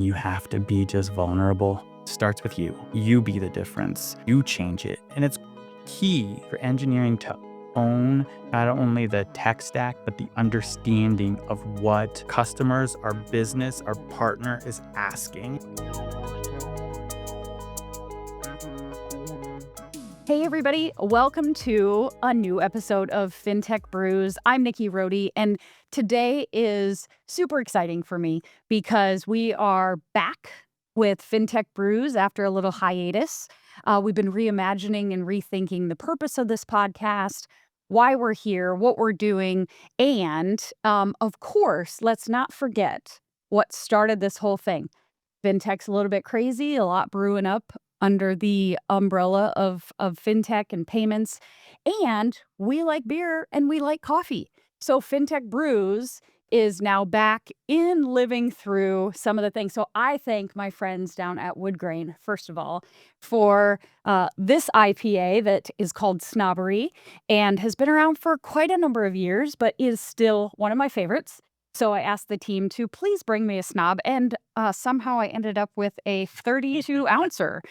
and you have to be just vulnerable. It starts with you. You be the difference. You change it. And it's key for engineering to own not only the tech stack, but the understanding of what customers, our business, our partner is asking. Hey everybody, welcome to a new episode of Fintech Brews. I'm Nikkee Rhody, and today is super exciting for me because we are back with Fintech Brews after a little hiatus. We've been reimagining and rethinking the purpose of this podcast, why we're here, what we're doing, and of course, let's not forget what started this whole thing. Fintech's a little bit crazy, a lot brewing up under the umbrella of fintech and payments. And we like beer and we like coffee. So Fintech Brews is now back in living through some of the things. So I thank my friends down at Woodgrain, first of all, for this IPA that is called Snobbery and has been around for quite a number of years, but is still one of my favorites. So I asked the team to please bring me a snob, and somehow I ended up with a 32-ouncer,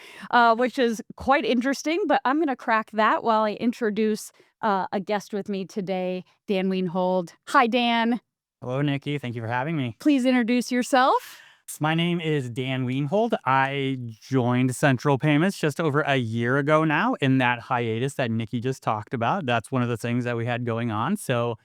which is quite interesting, but I'm going to crack that while I introduce a guest with me today, Dan Wienhold. Hi, Dan. Hello, Nikkee. Thank you for having me. Please introduce yourself. My name is Dan Wienhold. I joined Central Payments just over a year ago now in that hiatus that Nikkee just talked about. That's one of the things that we had going on. So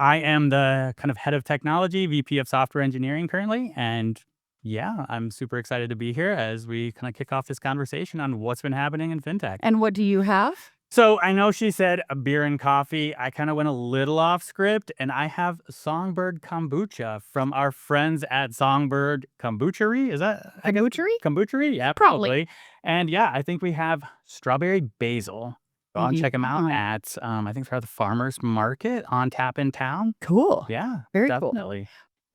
I am the kind of head of technology, VP of software engineering currently. And yeah, I'm super excited to be here as we kind of kick off this conversation on what's been happening in fintech. And what do you have? So I know she said a beer and coffee. I kind of went a little off script, and I have Songbird Kombucha from our friends at Songbird Kombuchery. Is that Kombuchery? Kombuchery? Yeah, probably. And yeah, I think we have strawberry basil. Go and check them out at, I think they're at the Farmers Market on tap in town. Cool. Yeah, Very definitely. cool.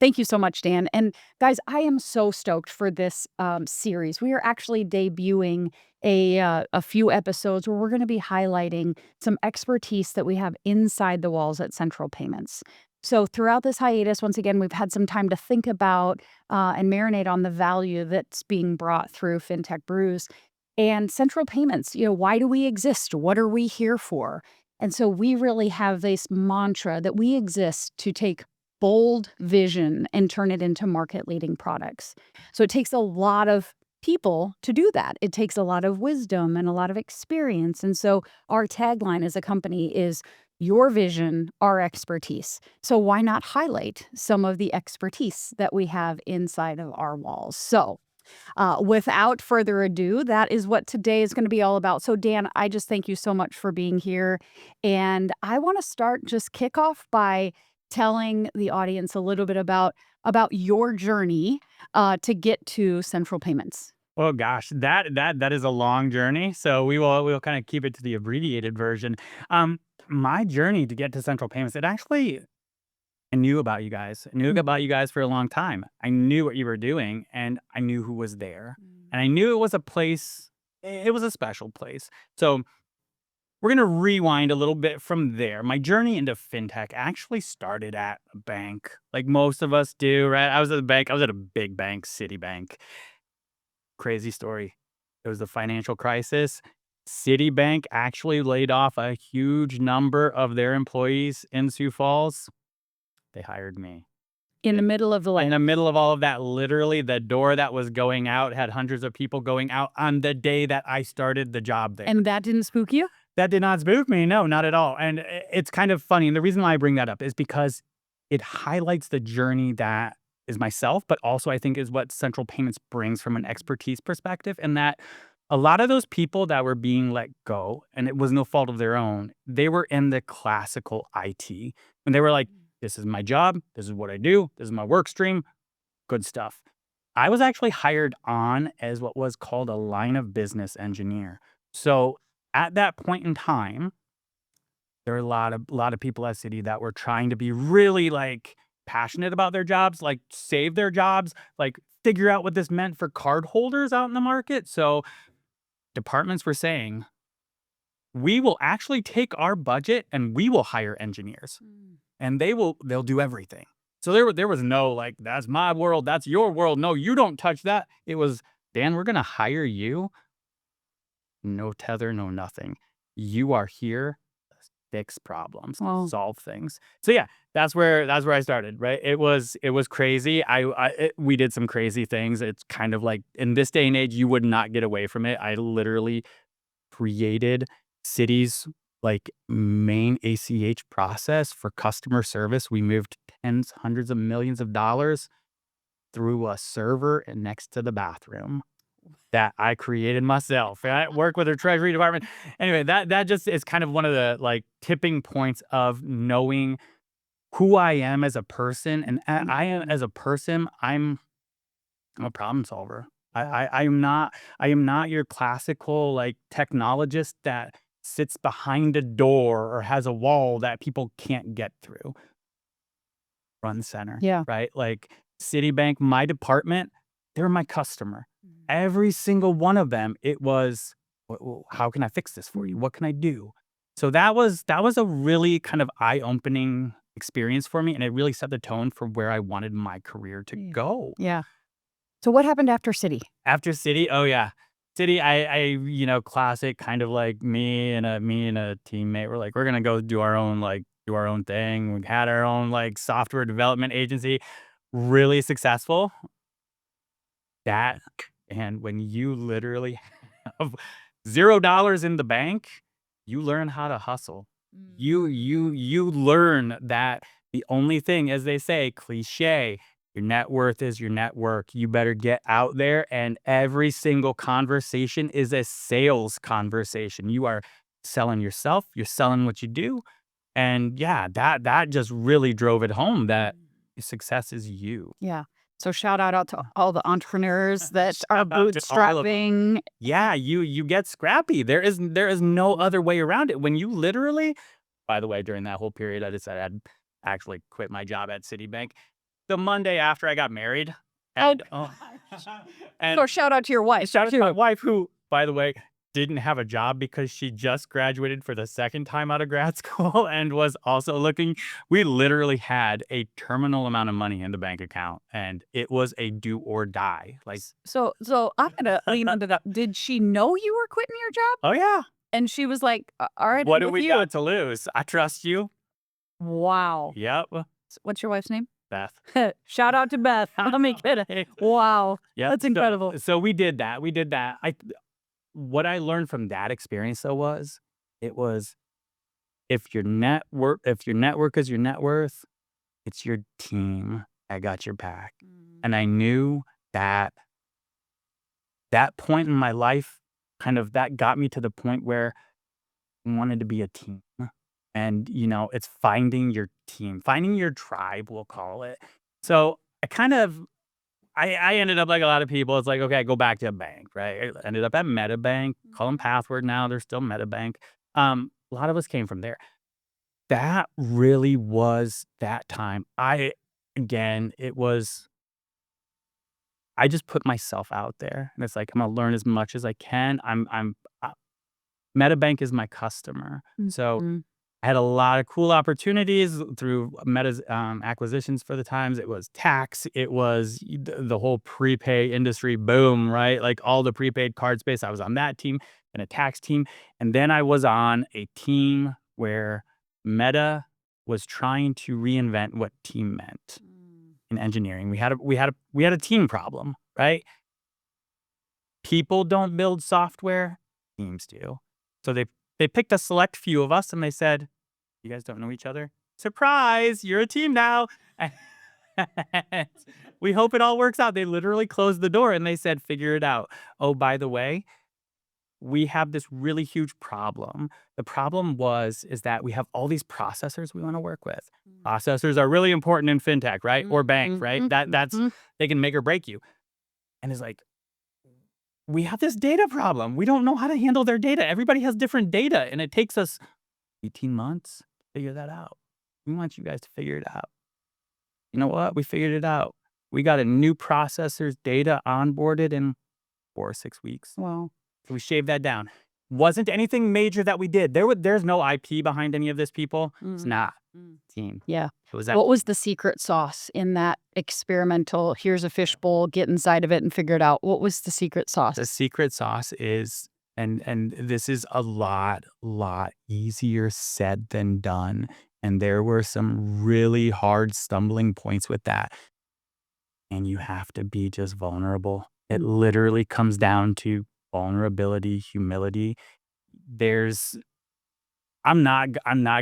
Thank you so much, Dan. And guys, I am so stoked for this series. We are actually debuting a few episodes where we're going to be highlighting some expertise that we have inside the walls at Central Payments. So throughout this hiatus, once again, we've had some time to think about and marinate on the value that's being brought through Fintech Brews. And Central Payments, why do we exist? What are we here for? And so we really have this mantra that we exist to take bold vision and turn it into market-leading products. So it takes a lot of people to do that. It takes a lot of wisdom and a lot of experience. And so our tagline as a company is your vision, our expertise. So why not highlight some of the expertise that we have inside of our walls? So without further ado, that is what today is going to be all about. So Dan, I just thank you so much for being here. And I want to kick off by telling the audience a little bit about your journey to get to Central Payments. Oh gosh, that is a long journey. So we'll kind of keep it to the abbreviated version. My journey to get to Central Payments, I knew about you guys. I knew about you guys for a long time. I knew what you were doing, and I knew who was there. And I knew it was a place, it was a special place. So we're going to rewind a little bit from there. My journey into fintech actually started at a bank, like most of us do, right? I was at a bank. I was at a big bank, Citibank. Crazy story. It was the financial crisis. Citibank actually laid off a huge number of their employees in Sioux Falls. They hired me. In the middle of In the middle of all of that, literally the door that was going out had hundreds of people going out on the day that I started the job there. And that didn't spook you? That did not spook me. No, not at all. And it's kind of funny. And the reason why I bring that up is because it highlights the journey that is myself, but also I think is what Central Payments brings from an expertise perspective. And that a lot of those people that were being let go, and it was no fault of their own, they were in the classical IT. And they were like, this is my job. This is what I do. This is my work stream. Good stuff. I was actually hired on as what was called a line of business engineer. So at that point in time, there were a lot of people at Citi that were trying to be really like passionate about their jobs, like save their jobs, like figure out what this meant for card holders out in the market. So departments were saying, we will actually take our budget and we will hire engineers and they'll do everything. So there was no like, that's my world, that's your world. No, you don't touch that. It was, Dan, we're gonna hire you. No tether, no nothing. You are here to fix problems, Well, solve things. So yeah, that's where I started, right? It was crazy. We did some crazy things. It's kind of like in this day and age, you would not get away from it. I literally created cities like main ACH process for customer service. We moved tens, hundreds of millions of dollars through a server and next to the bathroom that I created myself. I work with our treasury department. Anyway, that just is kind of one of the like tipping points of knowing who I am as a person. And I am as a person, I'm a problem solver. I am not your classical like technologist that sits behind a door or has a wall that people can't get through. Front center, yeah. right? Like Citibank, my department, they're my customer. Every single one of them, it was, how can I fix this for you? What can I do? So that was a really kind of eye-opening experience for me, and it really set the tone for where I wanted my career to Yeah. go. Yeah. So what happened after City? After City, oh yeah. City, classic kind of like me and a teammate were like, we're gonna go do our own thing. We had our own like software development agency, really successful. That and when you literally have $0 in the bank, you learn how to hustle. You learn that the only thing, as they say, cliche, your net worth is your network. You better get out there, and every single conversation is a sales conversation. You are selling yourself, you're selling what you do, and yeah, that just really drove it home that success is you. Yeah. So shout out to all the entrepreneurs that Shout are out to all of 'em. bootstrapping. Yeah, you get scrappy. There is no other way around it. When you literally, by the way, during that whole period, I decided I'd actually quit my job at Citibank. The Monday after I got married, Oh, and gosh. and So shout out to your wife shout out to my too. wife, who, by the way, didn't have a job because she just graduated for the second time out of grad school and was also looking. We literally had a terminal amount of money in the bank account, and it was a do or die. Like, So I'm gonna lean into that. Did she know you were quitting your job? oh yeah, And she was like, all right, what I'm do with we you. got to lose? I trust you. Wow. Yep, What's your wife's name? Beth. Shout out to Beth. Let me get it. Wow. Yep. That's incredible. So we did that. We did that. I What I learned from that experience though was, it was, if your network is your net worth, it's your team that got your back. And I knew that that point in my life, kind of that got me to the point where I wanted to be a team. And, it's finding your team, finding your tribe, we'll call it. So I ended up like a lot of people. It's like, okay, go back to a bank, right? I ended up at MetaBank, call them Pathward now. They're still MetaBank. A lot of us came from there. That really was that time. Again, it was, I just put myself out there, and it's like, I'm gonna learn as much as I can. MetaBank is my customer. So Mhm. I had a lot of cool opportunities through Meta's acquisitions for the times. It was tax. It was the whole prepay industry boom, right? Like all the prepaid card space. I was on that team and a tax team. And then I was on a team where Meta was trying to reinvent what team meant in engineering. We had a team problem, right? People don't build software, teams do. So they picked a select few of us and they said, "You guys don't know each other? Surprise, you're a team now." And we hope it all works out. They literally closed the door and they said, "Figure it out. Oh, by the way, we have this really huge problem." The problem is that we have all these processors we want to work with. Processors are really important in fintech, right? Or bank, right? That's Mhm. they can make or break you. And it's like, we have this data problem. We don't know how to handle their data. Everybody has different data, and it takes us 18 months to figure that out. We want you guys to figure it out. You know what? We figured it out. We got a new processor's data onboarded in 4 or 6 weeks. Wow. So we shaved that down. Wasn't anything major that we did. There's no IP behind any of this, people. It's Mm. not. team. Yeah. It was that. What was the secret sauce in that experimental, here's a fishbowl, get inside of it and figure it out? What was the secret sauce? The secret sauce is, and this is a lot easier said than done. And there were some really hard stumbling points with that. And you have to be just vulnerable. It literally comes down to vulnerability, humility. There's I'm not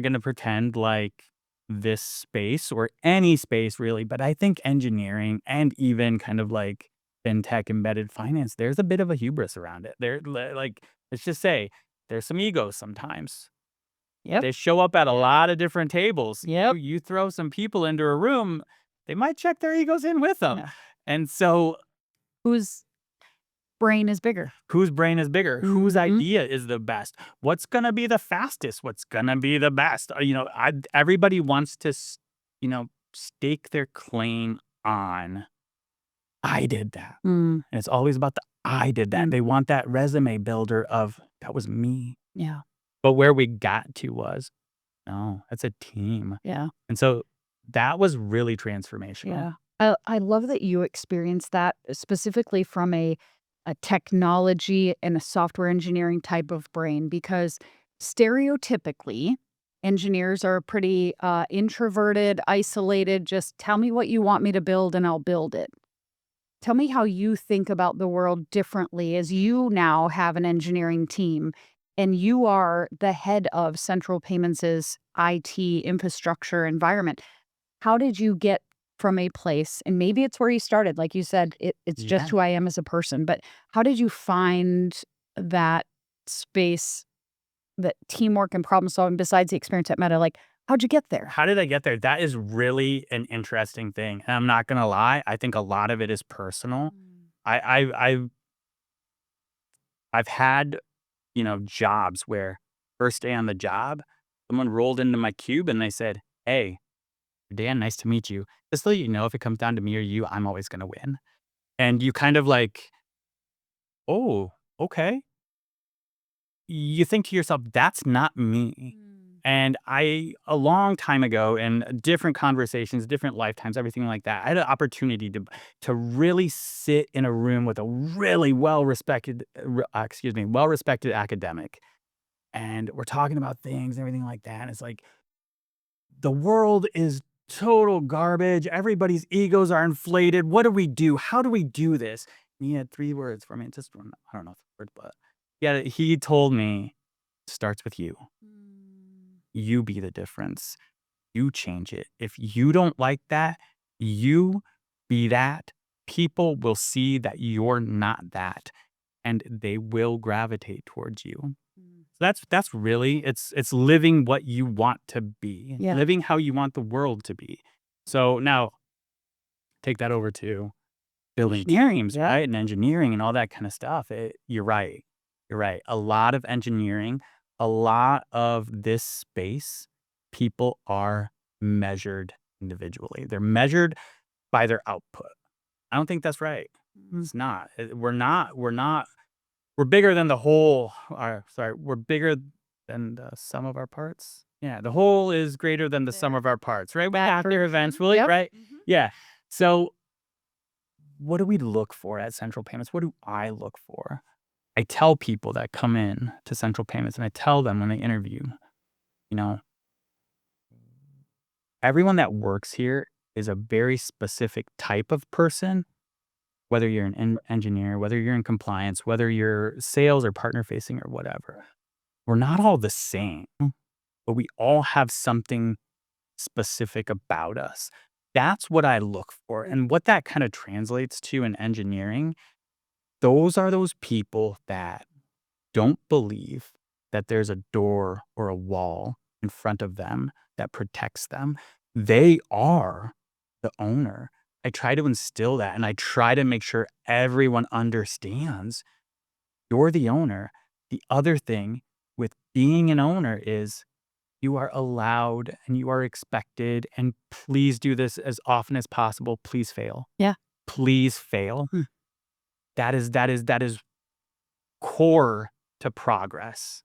gonna pretend like this space or any space really, but I think engineering and even kind of like fintech embedded finance, there's a bit of a hubris around it. Like, let's just say there's some egos sometimes. Yep. They show up at a lot of different tables. Yep. You throw some people into a room, they might check their egos in with them. Yeah. And so Whose brain is bigger? whose brain is bigger? Whose Mhm. idea is the best? What's gonna be the fastest? What's gonna be the best? Everybody wants to, stake their claim on, I did that. Mm. And it's always about the I did that. Mm. They want that resume builder of that was me. Yeah. But where we got to was, no, that's a team. Yeah. And so that was really transformational. Yeah. I love that you experienced that specifically from a technology and a software engineering type of brain, because stereotypically, engineers are pretty introverted, isolated, just tell me what you want me to build and I'll build it. Tell me how you think about the world differently as you now have an engineering team and you are the head of Central Payments' IT infrastructure environment. How did you get from a place, and maybe it's where you started, like you said, it's just Yeah. who I am as a person, but how did you find that space, that teamwork and problem solving besides the experience at Meta? Like, how'd you get there? How did I get there? That is really an interesting thing. And I'm not gonna lie, I think a lot of it is personal. I I've had, jobs where first day on the job, someone rolled into my cube and they said, "Hey, Dan, nice to meet you. Just so you know, if it comes down to me or you, I'm always gonna win." And you kind of like, "Oh, okay." You think to yourself, "That's not me." And a long time ago in different conversations, different lifetimes, everything like that, I had an opportunity to really sit in a room with a really well-respected academic. And we're talking about things and everything like that. And it's like, the world is total garbage. Everybody's egos are inflated. What do we do? How do we do this? And he had 3 words for me. Just one, I don't know the word, but yeah, he told me, "It starts with you. You be the difference. You change it. If you don't like that, you be that. People will see that you're not that, and they will gravitate towards you." So that's really it's living what you want to be, Yeah. living how you want the world to be. So now take that over to building teams, Yeah. right? And engineering and all that kind of stuff. You're right. You're right. A lot of engineering, a lot of this space, people are measured individually. They're measured by their output. I don't think that's right. It's not. We're bigger than the whole. Sorry, we're bigger than the sum of our parts. Yeah, the whole is greater than the sum of our parts, right? We have their events, Yep. right? Yeah. So what do we look for at Central Payments? What do I look for? I tell people that come in to Central Payments, and I tell them when they interview, you know, everyone that works here is a very specific type of person, whether you're an engineer, whether you're in compliance, whether you're sales or partner facing or whatever. We're not all the same, but we all have something specific about us. That's what I look for. And what that kind of translates to in engineering, those are those people that don't believe that there's a door or a wall in front of them that protects them. They are the owner. I try to instill that and I try to make sure everyone understands you're the owner. The other thing with being an owner is you are allowed and you are expected, and please do this as often as possible. Please fail. Yeah. Please fail. That is core to progress.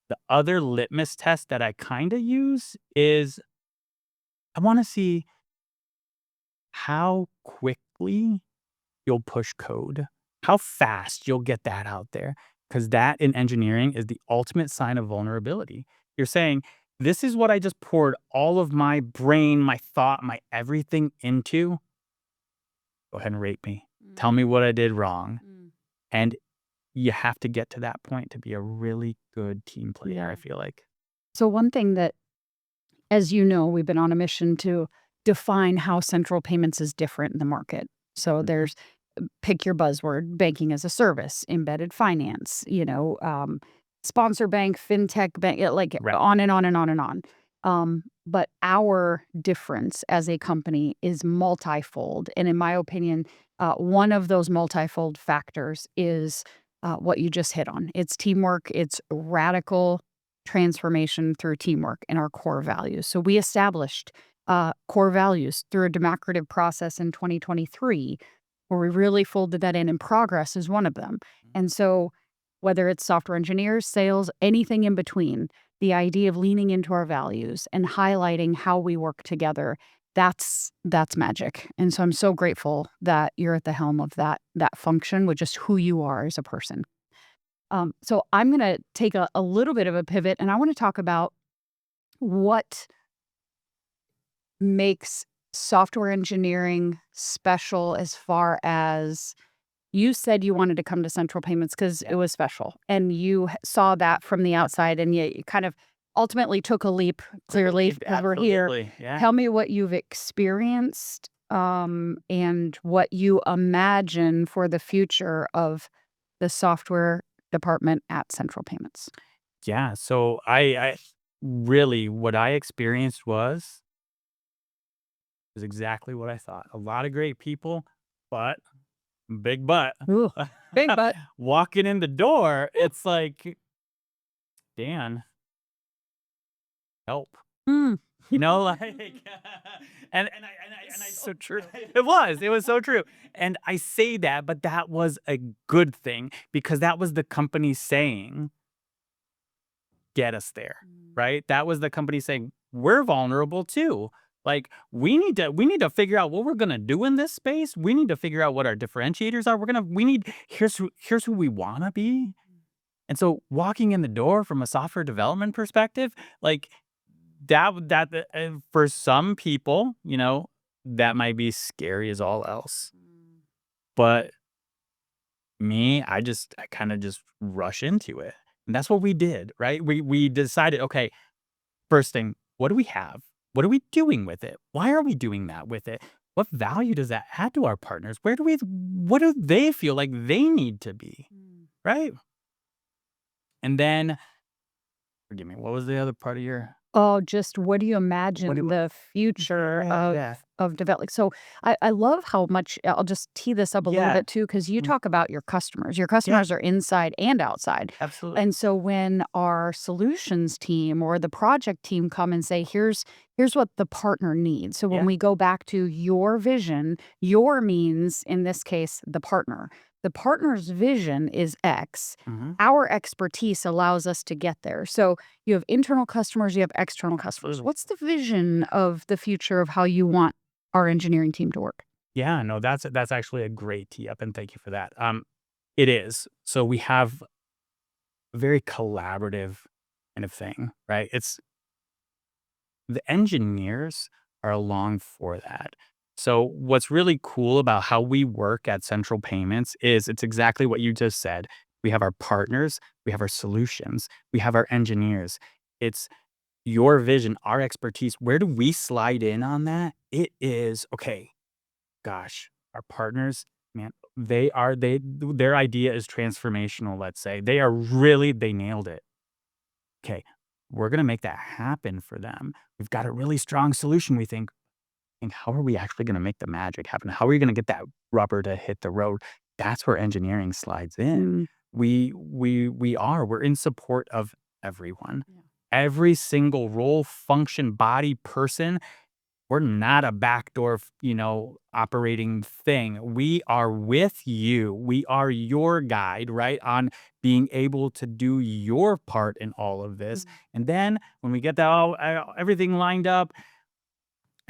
The other litmus test that I kind of use is I want to see how quickly you'll push code, how fast you'll get that out there. Because that in engineering is the ultimate sign of vulnerability. You're saying, this is what I just poured all of my brain, my thought, my everything into. Go ahead and rate me. Tell me what I did wrong. Mm. And you have to get to that point to be a really good team player, I Yeah. feel like. So one thing that, as you know, we've been on a mission to define how central payments is different in the market. So Mhm. there's pick your buzzword, banking as a service, embedded finance, sponsor bank, fintech bank, like Right. on and on and on and on. But our difference as a company is multifold. And in my opinion, one of those multifold factors is what you just hit on. It's teamwork, it's radical transformation through teamwork and our core values. So we established core values through a democratic process in 2023 where we really folded that in, and progress is one of them. And so whether it's software engineers, sales, anything in between, the idea of leaning into our values and highlighting how we work together, that's magic. And so I'm so grateful that you're at the helm of that function with just who you are as a person. So I'm going to take a little bit of a pivot, and I want to talk about what makes software engineering special as far as you said you wanted to come to Central Payments because it was special, and you saw that from the outside, and you kind of ultimately took a leap, clearly, because we're here. Absolutely. Yeah. Tell me what you've experienced, and what you imagine for the future of the software department at Central Payments. Yeah. So I really what I experienced was exactly what I thought. A lot of great people, but big but. Ooh, big but. Walking in the door, it's like, Dan, help. Mm. Like, and I So true. it was so true. And I say that, but that was a good thing because that was the company saying, get us there, right? That was the company saying, we're vulnerable too. Like we need to figure out what we're gonna do in this space. We need to figure out what our differentiators are. Here's who we wanna be. And so walking in the door from a software development perspective, like for some people, that might be scary as all else. But me, I kind of just rush into it. And that's what we did, right? We decided, okay, first thing, what do we have? What are we doing with it? Why are we doing that with it? What value does that add to our partners? What do they feel like they need to be? Right? And then, forgive me, what was the other part of your Oh, just what do you what imagine do the future yeah. of developing? So I love how much I'll just tee this up a little Yeah. bit too, because you Mm, talk about your customers. Your yeah, customers are inside and outside. absolutely. And so when our solutions team or the project team come and say, here's what the partner needs. So when Yeah. we go back to your vision, your means in this case, the partner. The partner's vision is X. Mhm. Our expertise allows us to get there. So you have internal customers, you have external customers. Absolutely. What's the vision of the future of how you want our engineering team to work? Yeah, no, that's actually a great tee up, and thank you for that. It is. So we have a very collaborative kind of thing, right? It's the engineers are along for that. So what's really cool about how we work at Central Payments is it's exactly what you just said. We have our partners, we have our solutions, we have our engineers. It's your vision, our expertise. Where do we slide in on that? It is okay. Gosh, our partners, man, their idea is transformational, let's say. They nailed it. Okay, we're gonna make that happen for them. We've got a really strong solution, we think. And how are we actually gonna make the magic happen? How are we gonna get that rubber to hit the road? That's where engineering slides in. Mm, We're in support of everyone. yeah. Every single role, function, body, person. We're not a backdoor, operating thing. We are with you. We are your guide, right? On being able to do your part in all of this. Mm. And then when we get that everything lined up,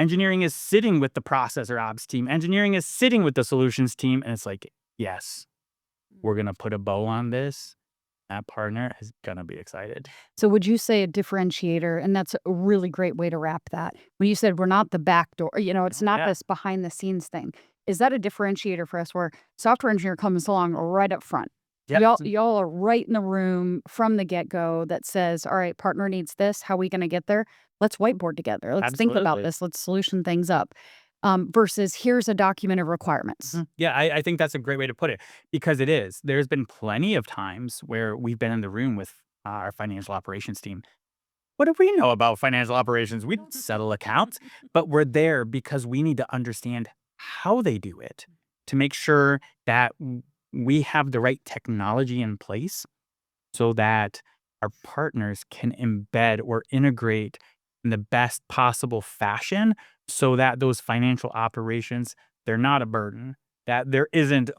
Engineering is sitting with the process or ops team. Engineering is sitting with the solutions team. And it's like, yes, we're going to put a bow on this. That partner is going to be excited. So would you say a differentiator, and that's a really great way to wrap that, when you said we're not the back door, it's not Yeah. this behind the scenes thing. Is that a differentiator for us where software engineer comes along right up front? Yep. Y'all are right in the room from the get-go that says, all right, partner needs this. How are we going to get there? Let's whiteboard together. Let's think about Absolutely. this. Let's solution things up. Versus here's a document of requirements. Yeah, I think that's a great way to put it because it is. There's been plenty of times where we've been in the room with our financial operations team. What do we know about financial operations? We don't settle accounts, but we're there because we need to understand how they do it to make sure that we have the right technology in place so that our partners can embed or integrate in the best possible fashion so that those financial operations, they're not a burden, that there isn't,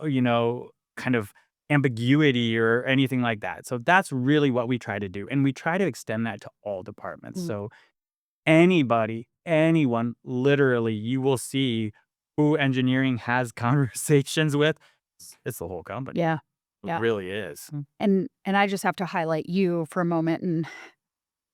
kind of ambiguity or anything like that. So that's really what we try to do. And we try to extend that to all departments. Mm. So anybody, anyone, literally, you will see who engineering has conversations with. It's the whole company. Yeah. It Yeah. really is. And I just have to highlight you for a moment and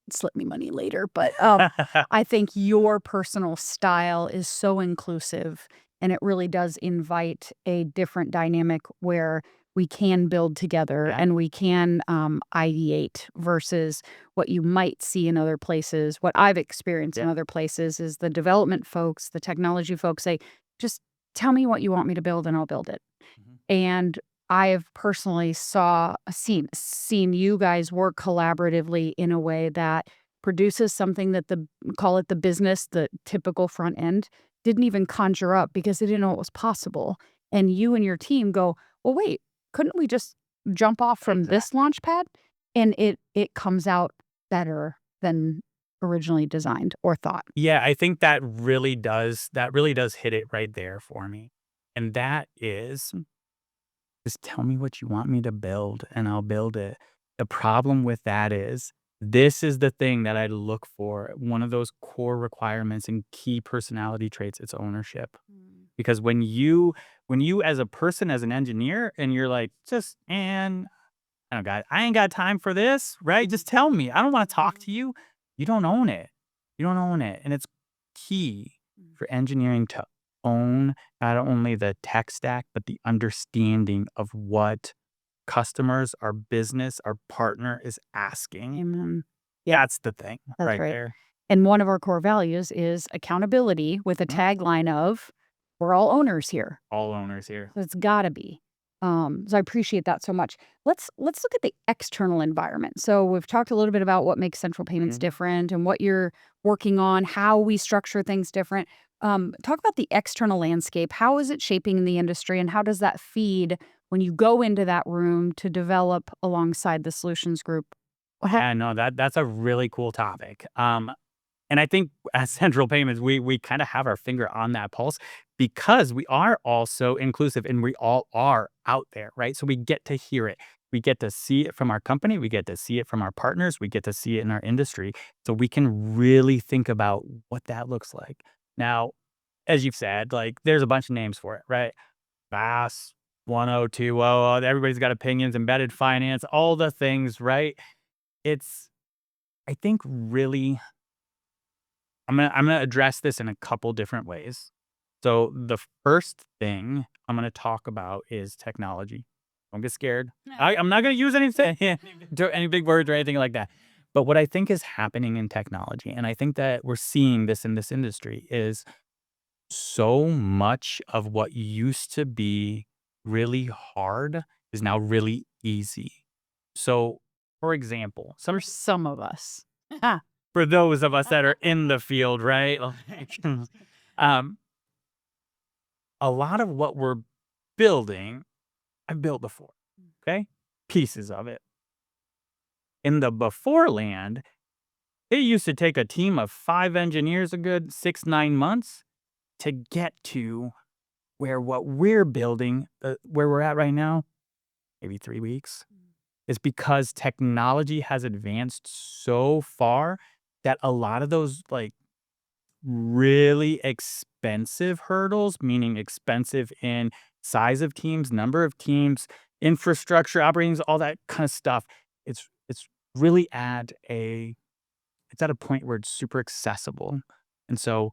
slip me money later, but I think your personal style is so inclusive and it really does invite a different dynamic where we can build together Yeah. and we can ideate versus what you might see in other places. What I've experienced in Yeah. other places is the development folks, the technology folks say, just tell me what you want me to build and I'll build it. Mhm. And I have personally seen you guys work collaboratively in a way that produces something that call it the business, the typical front end, didn't even conjure up because they didn't know it was possible. And you and your team go, well, wait, couldn't we just jump off from this Exactly. launch pad? And it comes out better than originally designed or thought. Yeah, I think that really does hit it right there for me. And that is just tell me what you want me to build and I'll build it. The problem with that is this is the thing that I look for. One of those core requirements and key personality traits, it's ownership. Because when you as a person, as an engineer, and you're like, just and I ain't got time for this, right? Just tell me. I don't want to talk to you. You don't own it. You don't own it. And it's key for engineering to own not only the tech stack, but the understanding of what customers, our business, our partner is asking. Amen. Yeah, That's the thing that's right right. there. And one of our core values is accountability with a Mhm. tagline of we're all owners here. All owners here. So it's gotta be. So I appreciate that so much. Let's look at the external environment. So we've talked a little bit about what makes central payments Mhm. different and what you're working on, how we structure things different. Talk about the external landscape. How is it shaping the industry and how does that feed when you go into that room to develop alongside the solutions group? Yeah, no, that's a really cool topic. And I think as central payments, we kind of have our finger on that pulse because we are also inclusive and we all are out there, right? So we get to hear it. We get to see it from our company. We get to see it from our partners. We get to see it in our industry. So we can really think about what that looks like. Now, as you've said, like there's a bunch of names for it, right? Bass, 1020, everybody's got opinions, embedded finance, all the things, right? It's, I think, really I'm gonna address this in a couple different ways. So the first thing I'm gonna talk about is technology. Don't get scared. I'm not gonna use anything, any big words or anything like that. But what I think is happening in technology, and I think that we're seeing this in this industry, is so much of what used to be really hard is now really easy. So, for example, For some of us. Ah, for those of us that are in the field, right? Like, um, a lot of what we're building, I've built before, okay? Pieces of it. In the before land, it used to take a team of 5 engineers a good 6, 9 months to get to where what we're building, where we're at right now, maybe 3 weeks. Is because technology has advanced so far that a lot of those, like, really expensive hurdles, meaning expensive in size of teams, number of teams, infrastructure, operating, all that kind of stuff. It's really it's at a point where it's super accessible. And so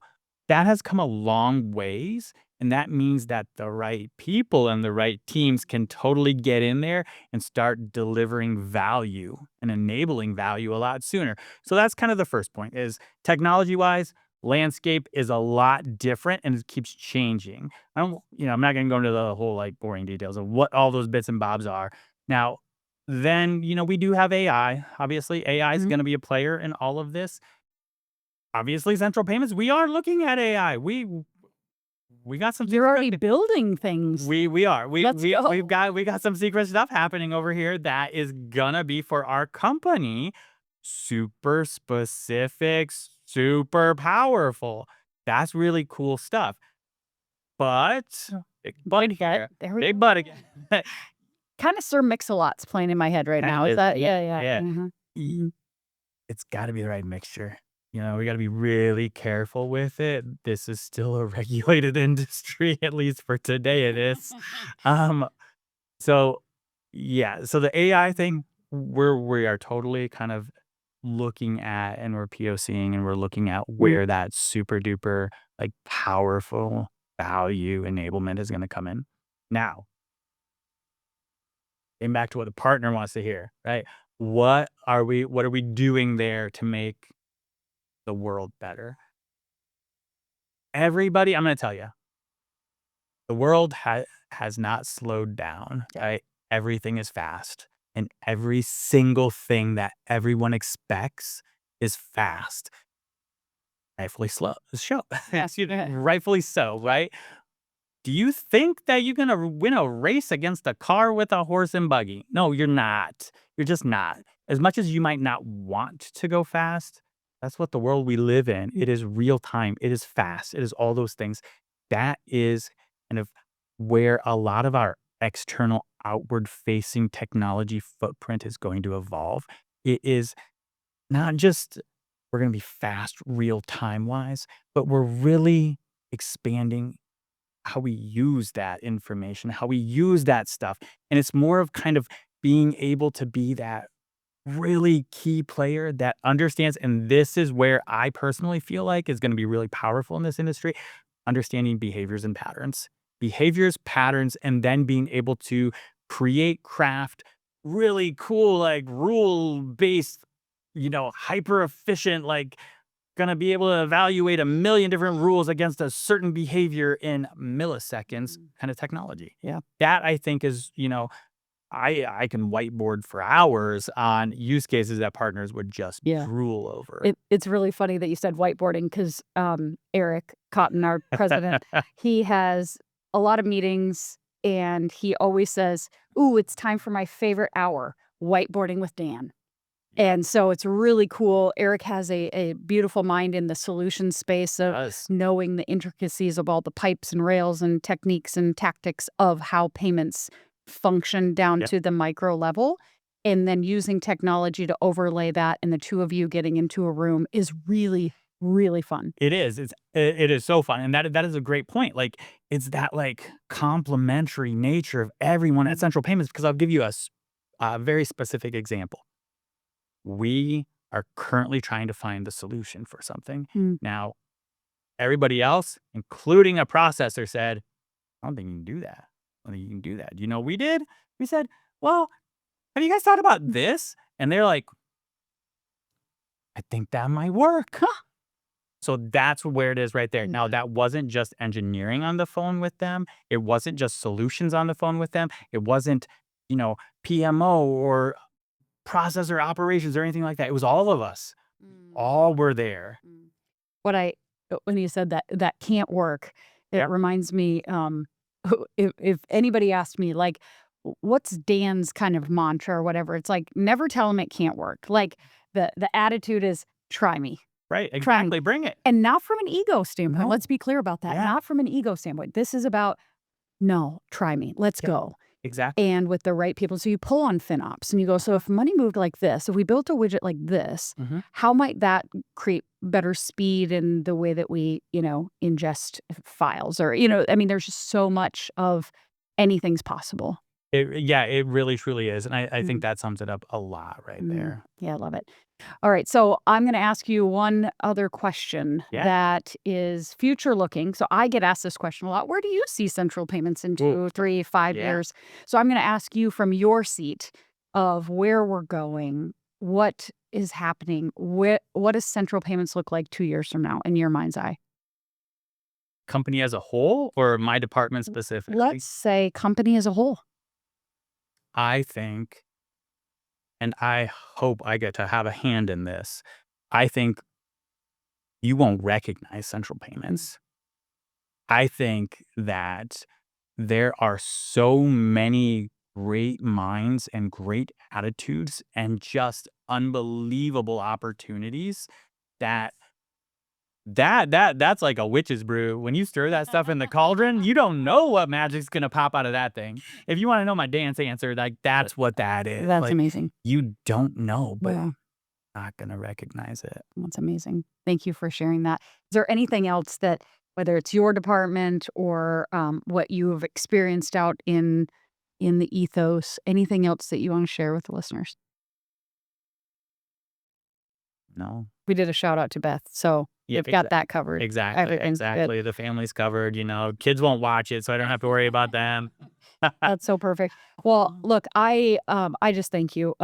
that has come a long ways. And that means that the right people and the right teams can totally get in there and start delivering value and enabling value a lot sooner. So that's kind of the first point is technology wise, landscape is a lot different and it keeps changing. I'm not going to go into the whole like boring details of what all those bits and bobs are. Now, then, we do have AI. Obviously, AI is Mhm. going to be a player in all of this. Obviously, central payments, we are looking at AI. We got some You're already secret building things. we are. Let's go. We got some secret stuff happening over here that is gonna be for our company. Super specific, super powerful. That's really cool stuff. But big but here. There we Big go. but again. Kinda Sir Mix-a-Lot's playing in my head right That now. Is is that yeah, yeah, yeah. yeah. Mhm. Mhm. It's gotta be the right mixture. We gotta be really careful with it. This is still a regulated industry, at least for today it is. Um, so yeah, so the AI thing, we are totally kind of looking at and we're POCing and we're looking at Mm. where that super duper like powerful value enablement is gonna come in. Now, getting back to what the partner wants to hear, right? What are we doing there to make the world better? Everybody, I'm gonna tell you, the world has not slowed down, Yeah. right? Everything is fast, and every single thing that everyone expects is fast. Rightfully slow. Yeah. Rightfully so, right? Do you think that you're gonna win a race against a car with a horse and buggy? No, you're not. You're just not. As much as you might not want to go fast, that's what the world we live in. It is real time. It is fast. It is all those things. That is kind of where a lot of our external, outward facing technology footprint is going to evolve. It is not just we're going to be fast, real time wise, but we're really expanding how we use that information, how we use that stuff. And it's more of kind of being able to be that really key player that understands. And this is where I personally feel like is going to be really powerful in this industry understanding behaviors and patterns. Behaviors, patterns, and then being able to create, craft really cool, like rule based, hyper efficient, like gonna be able to evaluate a million different rules against a certain behavior in milliseconds Mm. kind of technology. Yeah. That I think is, I can whiteboard for hours on use cases that partners would just Yeah. drool over. It's really funny that you said whiteboarding 'cause, Eric Cotton, our president, he has a lot of meetings, and he always says, "Ooh, it's time for my favorite hour, whiteboarding with Dan." And so it's really cool. Eric has a beautiful mind in the solution space of Does. knowing the intricacies of all the pipes and rails and techniques and tactics of how payments function down Yeah. to the micro level. And then using technology to overlay that and the two of you getting into a room is really, really fun. It is. It is so fun. And that is a great point. Like it's that like complementary nature of everyone at Central Payments because I'll give you a very specific example. We are currently trying to find the solution for something. Mm. Now, everybody else, including a processor, said, I don't think you can do that. I don't think you can do that. Do you know what we did? We said, well, have you guys thought about this? And they're like, I think that might work. So that's where it is right there. Now, that wasn't just engineering on the phone with them. It wasn't just solutions on the phone with them. It wasn't, you know, PMO or processor operations or anything like that. It was all of us. Mm. All were there. Mm. What I when you said that can't work, it Yep. reminds me, if anybody asked me, like, what's Dan's kind of mantra or whatever, it's like, never tell him it can't work. Like, the attitude is, "Try me. Right. Try me." Exactly. Bring it. And not from an ego standpoint, No. let's be clear about that, Yeah. not from an ego standpoint. This is about, "No, try me. Let's Yep. go." Exactly. and with the right people. So you pull on FinOps and you go, so if money moved like this, if we built a widget like this, Mhm. how might that create better speed in the way that we, ingest files? Or, I mean, there's just so much of anything's possible. Yeah, it really truly is, and I think Mm, that sums it up a lot right mm. there. Yeah, I love it. All right. So I'm going to ask you one other question Yeah. that is future looking. So I get asked this question a lot. Where do you see central payments in Ooh, 2, 3, 5 years? yeah. So I'm going to ask you from your seat of where we're going, what is happening, what does central payments look like 2 years from now in your mind's eye? Company as a whole or my department L- specifically? Let's say company as a whole. I think, and I hope I get to have a hand in this, I think you won't recognize central payments. I think that there are so many great minds and great attitudes and just unbelievable opportunities that that's like a witch's brew. When you stir that stuff in the cauldron, you don't know what magic's gonna pop out of that thing. If you wanna know my dance answer, like, that's what that is. That's Like, amazing. you don't know, but Yeah. not gonna recognize it. That's amazing. Thank you for sharing that. Is there anything else that, whether it's your department or what you've experienced out in the ethos, anything else that you want to share with the listeners? No. We did a shout out to Beth, so Yeah, we've got that covered. exactly, Everything's good. exactly. The family's covered, kids won't watch it, so I don't have to worry about them. That's so perfect. Well, look, I just thank you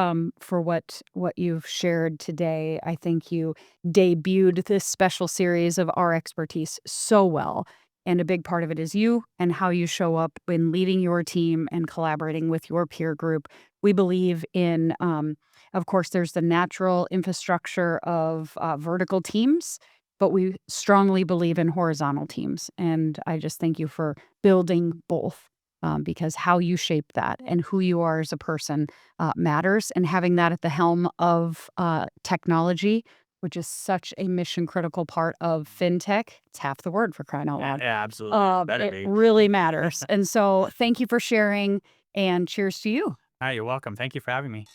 for what you've shared today. I think you debuted this special series of our expertise so well. And a big part of it is you and how you show up in leading your team and collaborating with your peer group. We believe in, of course, there's the natural infrastructure of vertical teams, but we strongly believe in horizontal teams. And I just thank you for building both, because how you shape that and who you are as a person matters. And having that at the helm of technology, which is such a mission critical part of fintech, it's half the word for crying out Yeah, loud. yeah, absolutely. Better It be. really matters. And so, thank you for sharing, and cheers to you. You're welcome. Thank you for having me.